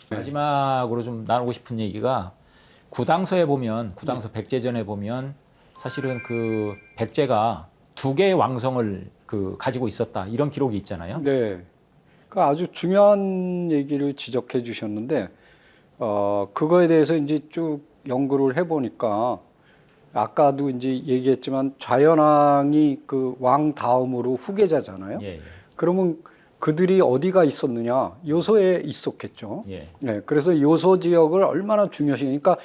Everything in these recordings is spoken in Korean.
마지막으로 좀 나누고 싶은 얘기가 구당서에 보면 구당서 백제전에 보면 사실은 그 백제가 두 개의 왕성을 가지고 있었다 이런 기록이 있잖아요. 네. 그 아주 중요한 얘기를 지적해 주셨는데 그거에 대해서 이제 쭉 연구를 해보니까 아까도 이제 얘기했지만 좌연왕이 그 왕 다음으로 후계자잖아요. 예, 예. 그러면 그들이 어디가 있었느냐? 요소에 있었겠죠. 예. 네. 그래서 요소 지역을 얼마나 중요시, 그러니까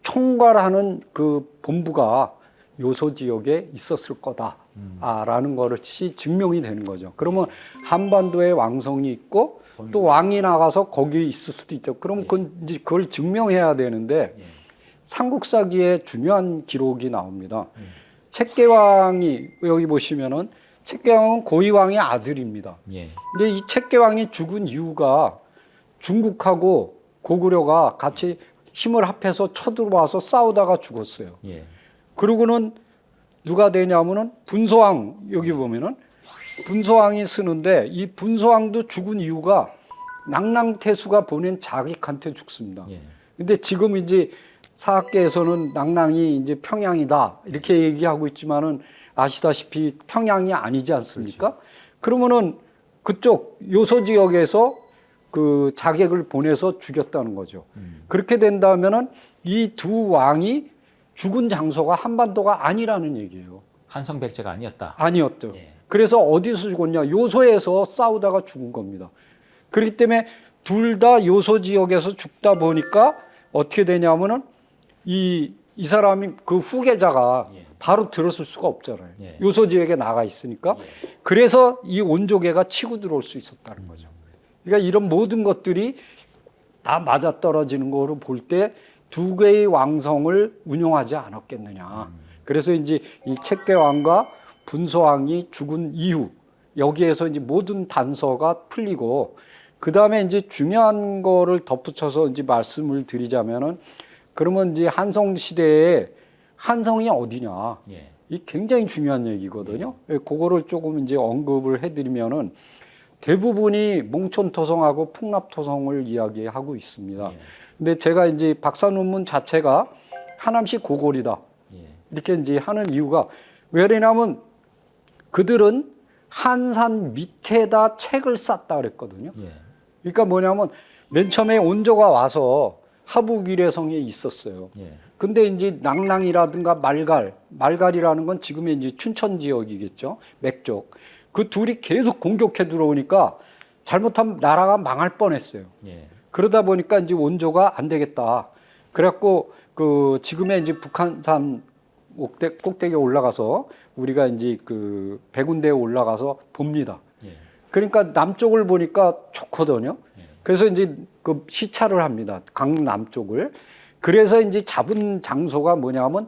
총괄하는 그 본부가 요소 지역에 있었을 거다라는 것이 증명이 되는 거죠. 그러면 한반도에 왕성이 있고 또 왕이 나가서 거기 있을 수도 있죠. 그러면 그걸 증명해야 되는데 삼국사기에 중요한 기록이 나옵니다. 책계왕이 여기 보시면은 책계왕은 고이왕의 아들입니다. 예. 근데 이 책계왕이 죽은 이유가 중국하고 고구려가 같이 힘을 합해서 쳐들어와서 싸우다가 죽었어요. 예. 그러고는 누가 되냐면은 분소왕, 여기 보면은 분소왕이 쓰는데 이 분소왕도 죽은 이유가 낭랑태수가 보낸 자객한테 죽습니다. 예. 근데 지금 이제 사학계에서는 낭랑이 이제 평양이다 이렇게 얘기하고 있지만은 아시다시피 평양이 아니지 않습니까? 그렇죠. 그러면은 그쪽 요소 지역에서 그 자객을 보내서 죽였다는 거죠. 그렇게 된다면은 이 두 왕이 죽은 장소가 한반도가 아니라는 얘기예요. 한성 백제가 아니었다. 아니었죠. 예. 그래서 어디서 죽었냐? 요소에서 싸우다가 죽은 겁니다. 그렇기 때문에 둘 다 요소 지역에서 죽다 보니까 어떻게 되냐면은 이 사람이 그 후계자가 예. 바로 들었을 수가 없잖아요. 예. 요소 지역에 나가 있으니까. 그래서 이 온조계가 치고 들어올 수 있었다는 거죠. 그러니까 이런 모든 것들이 다 맞아떨어지는 거로 볼 때 두 개의 왕성을 운용하지 않았겠느냐. 그래서 이제 이 책계왕과 분소왕이 죽은 이후 여기에서 이제 모든 단서가 풀리고 그 다음에 이제 중요한 거를 덧붙여서 이제 말씀을 드리자면은 그러면 이제 한성 시대에 한성이 어디냐. 예. 이 굉장히 중요한 얘기거든요. 그거를 조금 이제 언급을 해드리면은 대부분이 몽촌토성하고 풍납토성을 이야기하고 있습니다. 예. 근데 제가 이제 박사 논문 자체가 하남시 고골이다. 예. 이렇게 이제 하는 이유가 왜냐하면 그들은 한산 밑에다 책을 쌓다 그랬거든요. 예. 그러니까 뭐냐면 맨 처음에 온조가 와서 하북위례성에 있었어요. 예. 근데 이제 낭랑이라든가 말갈이라는 건 지금의 이제 춘천 지역이겠죠. 맥쪽. 그 둘이 계속 공격해 들어오니까 잘못하면 나라가 망할 뻔했어요. 예. 그러다 보니까 이제 원조가 안 되겠다. 그래갖고 그 지금의 이제 북한산 꼭대기에 올라가서 우리가 이제 그 백운대에 올라가서 봅니다. 예. 그러니까 남쪽을 보니까 좋거든요. 예. 그래서 이제 그 시찰을 합니다. 강남쪽을. 그래서 이제 잡은 장소가 뭐냐면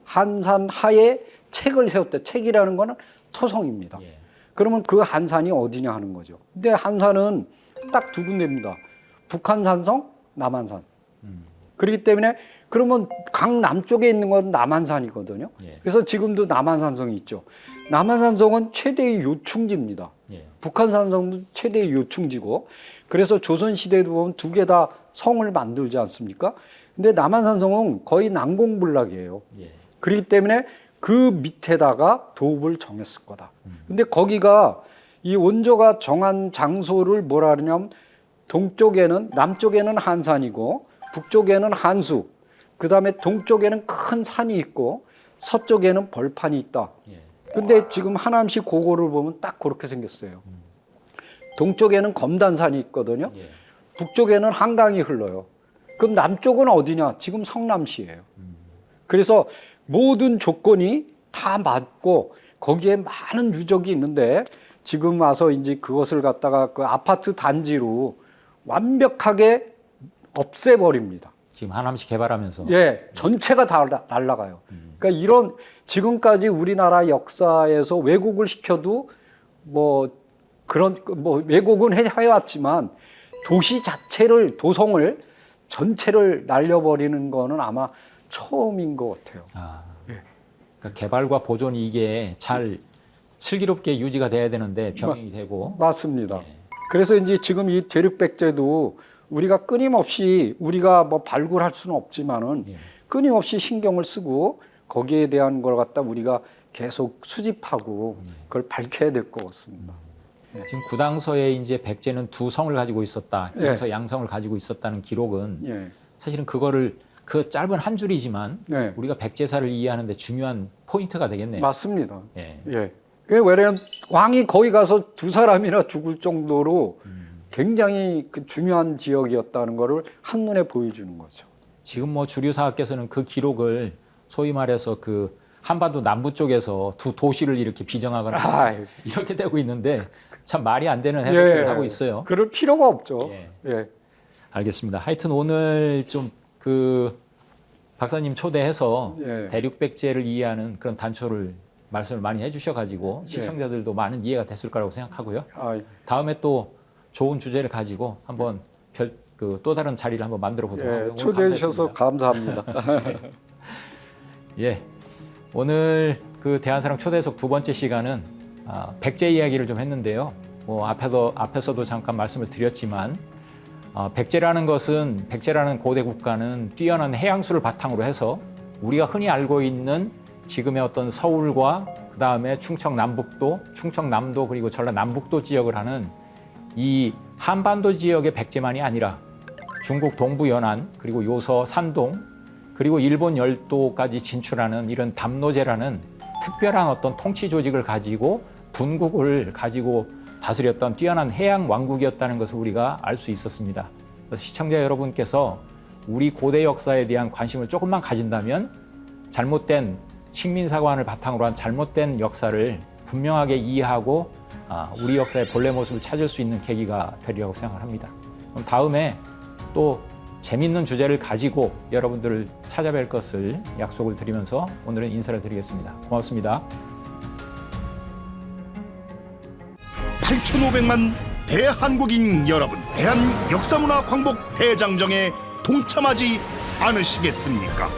한산하에 책을 세웠다. 책이라는 거는 토성입니다. 예. 그러면 그 한산이 어디냐 하는 거죠. 근데 한산은 딱 두 군데입니다. 북한산성, 남한산. 그렇기 때문에 그러면 강남쪽에 있는 건 남한산이거든요. 예. 그래서 지금도 남한산성이 있죠. 남한산성은 최대의 요충지입니다. 예. 북한산성도 최대의 요충지고 그래서 조선시대도 보면 두 개 다 성을 만들지 않습니까? 근데 남한산성은 거의 난공불락이에요. 예. 그렇기 때문에 그 밑에다가 도읍을 정했을 거다. 근데 거기가 이 원조가 정한 장소를 뭐라 그러냐면 남쪽에는 한산이고 북쪽에는 한수, 그 다음에 동쪽에는 큰 산이 있고 서쪽에는 벌판이 있다. 예. 근데 지금 하남시 고고를 보면 딱 그렇게 생겼어요. 동쪽에는 검단산이 있거든요. 예. 북쪽에는 한강이 흘러요. 그럼 남쪽은 어디냐? 지금 성남시예요. 그래서 모든 조건이 다 맞고 거기에 많은 유적이 있는데 지금 와서 이제 그것을 갖다가 그 아파트 단지로 완벽하게 없애버립니다. 지금 하남시 개발하면서 예, 전체가 다 날아가요. 그러니까 이런 지금까지 우리나라 역사에서 왜곡을 시켜도 뭐 그런 뭐 왜곡은 해왔지만 도시 자체를 도성을 전체를 날려버리는 거는 아마 처음인 것 같아요. 아, 예. 그러니까 개발과 보존이 이게 잘 슬기롭게 유지가 돼야 되는데 병행이 되고 맞습니다. 예. 그래서 이제 지금 이 대륙백제도 우리가 끊임없이 우리가 뭐 발굴할 수는 없지만은 예. 끊임없이 신경을 쓰고 거기에 대한 걸 갖다 우리가 계속 수집하고 그걸 밝혀야 될 것 같습니다. 지금 구당서에 이제 백제는 두 성을 가지고 있었다, 예. 용서 양성을 가지고 있었다는 기록은 예. 사실은 그거를 그 짧은 한 줄이지만 네. 우리가 백제사를 이해하는데 중요한 포인트가 되겠네요. 맞습니다. 예. 예. 왜냐면 왕이 거기 가서 두 사람이나 죽을 정도로 굉장히 그 중요한 지역이었다는 거를 한눈에 보여주는 거죠. 지금 뭐 주류사학께서는 그 기록을 소위 말해서 그 한반도 남부 쪽에서 두 도시를 이렇게 비정하거나 아이. 이렇게 되고 있는데 참 말이 안 되는 해석들을 하고 있어요. 그럴 필요가 없죠. 예. 예. 알겠습니다. 하여튼 오늘 좀 그 박사님 초대해서 예. 대륙백제를 이해하는 그런 단초를 말씀을 많이 해주셔가지고 시청자들도 많은 이해가 됐을 거라고 생각하고요. 아, 다음에 또 좋은 주제를 가지고 한번 또 다른 자리를 한번 만들어 보도록 예. 하겠습니다. 초대해 주셔서 감사합니다. 예, 오늘 그 대한사랑 초대석 두 번째 시간은 백제 이야기를 좀 했는데요. 뭐 앞에서도 잠깐 말씀을 드렸지만 백제라는 고대 국가는 뛰어난 해양수를 바탕으로 해서 우리가 흔히 알고 있는 지금의 어떤 서울과 그 다음에 충청 남북도 그리고 전라 남북도 지역을 하는 이 한반도 지역의 백제만이 아니라 중국 동부 연안 그리고 요서 산동 그리고 일본 열도까지 진출하는 이런 담노제라는 특별한 어떤 통치 조직을 가지고 분국을 가지고 다스렸던 뛰어난 해양 왕국이었다는 것을 우리가 알 수 있었습니다. 시청자 여러분께서 우리 고대 역사에 대한 관심을 조금만 가진다면 잘못된 식민사관을 바탕으로 한 잘못된 역사를 분명하게 이해하고 우리 역사의 본래 모습을 찾을 수 있는 계기가 되리라고 생각을 합니다. 그럼 다음에 또 재밌는 주제를 가지고 여러분들을 찾아뵐 것을 약속을 드리면서 오늘은 인사를 드리겠습니다. 고맙습니다. 8,500만 대한국인 여러분, 대한 역사문화 광복 대장정에 동참하지 않으시겠습니까?